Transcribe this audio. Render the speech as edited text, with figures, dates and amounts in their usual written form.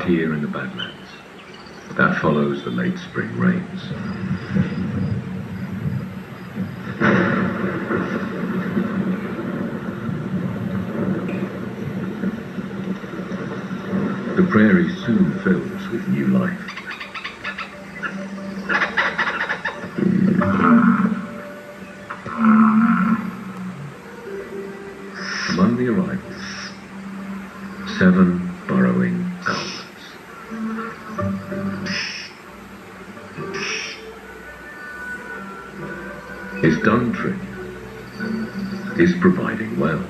here in the Badlands. That follows the late spring rains. The prairie soon fills with new life. Among the arrivals, 7 burrowing owls. His dung tree is providing well.